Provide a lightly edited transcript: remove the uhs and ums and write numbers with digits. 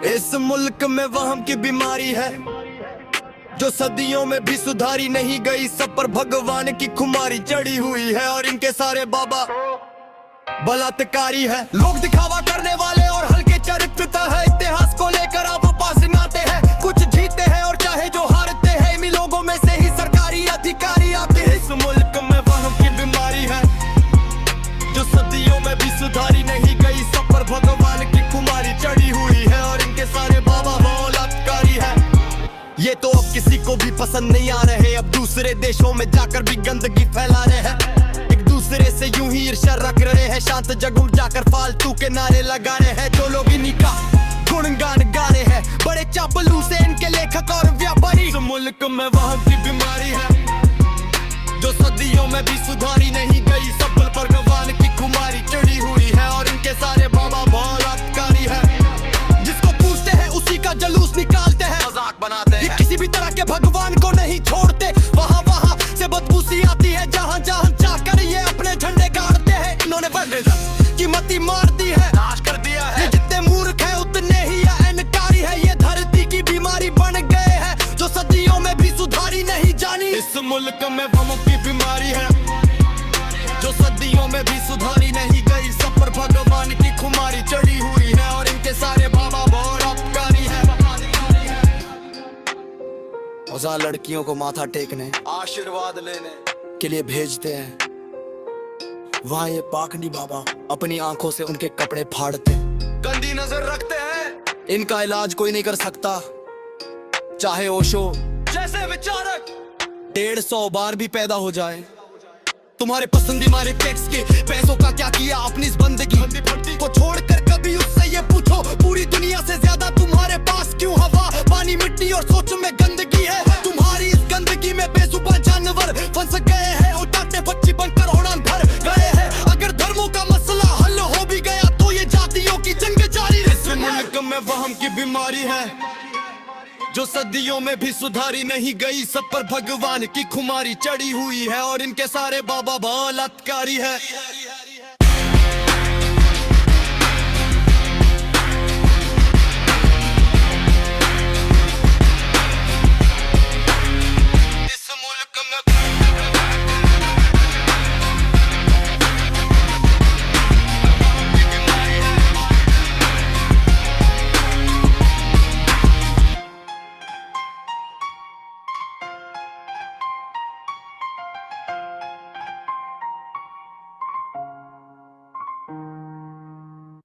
इस मुल्क में वहम की बीमारी है जो सदियों में भी सुधारी नहीं गई। सब पर भगवान की खुमारी चढ़ी हुई है और इनके सारे बाबा बलात्कारी है। लोग दिखावा करने वाले और हल्के चरित्र है। इतिहास को लेकर आप पास आते हैं, कुछ जीते हैं और चाहे जो हारते हैं। इन लोगों में से ही सरकारी अधिकारी आते हैं। इस मुल्क में वहम की बीमारी है जो सदियों में भी सुधारी नहीं गई। सब पर भगवान की खुमारी चढ़ी हुई है और इनके सारे बाबा बलात्कारी है। ये तो अब किसी को भी पसंद नहीं आ रहे। अब दूसरे देशों में जाकर भी गंदगी फैला रहे हैं। एक दूसरे से यूं ही ईर्ष्या रख रहे हैं। शांत जगहों जाकर फालतू के नारे लगा रहे हैं। जो लोग इन्हीं का गुणगान गा रहे हैं, बड़े चापलूस हैं इनके लेखक और व्यापारी। इस मुल्क में वहम की बीमारी है जो सदियों में भी सुधारी नहीं गई। सब पर भगवान की खुमारी चढ़ी हुई है और इनके सारे बाबा बलात्कारी है। जिसको पूछते हैं उसी का जलूस निकालते हैं, मजाक बनाते हैं। किसी भी तरह के भगवान को नहीं छोड़ते। वहाँ वहाँ से बदबू सी आती है जहाँ जहाँ जाकर ये अपने झंडे गाड़ते हैं। इन्होंने बंदे की मती मार दी है, नाश कर दिया है। ये जितने मूर्ख है उतने ही अहंकारी है। ये धरती की बीमारी बन गए हैं जो सदियों में भी सुधारी नहीं जानी। इस मुल्क में वहम की बीमारी है जो सदियों में भी सुधारी नहीं गई। सब पर भगवान की खुमारी चढ़ी हुई है और इनके सारे बाबा बलात्कारी है। औजार लड़कियों को माथा टेकने, आशीर्वाद लेने के लिए भेजते हैं। वहाँ ये पाकनी बाबा अपनी आंखों से उनके कपड़े फाड़ते, गंदी नजर रखते हैं। इनका इलाज कोई नहीं कर सकता, चाहे ओशो जैसे विचारक 150 बार भी पैदा हो जाए। तुम्हारे पसंदीदा टैक्स के पैसों का क्या किया अपनी इस बंदगी को छोड़कर? कभी उससे ये पूछो पूरी दुनिया से ज्यादा तुम्हारे पास क्यों हवा, पानी, मिट्टी और सोच में गंदगी है। तुम्हारी इस गंदगी में बेजुबान जानवर फंस गए हैं। उठाते बच्ची बनकर उड़ान भर गए हैं। अगर धर्मों का मसला हल हो भी गया तो ये जातियों की जंग जारी है। इस मुल्क में वहम की बीमारी है जो सदियों में भी सुधारी नहीं गई। सब पर भगवान की खुमारी चढ़ी हुई है और इनके सारे बाबा बलात्कारी है।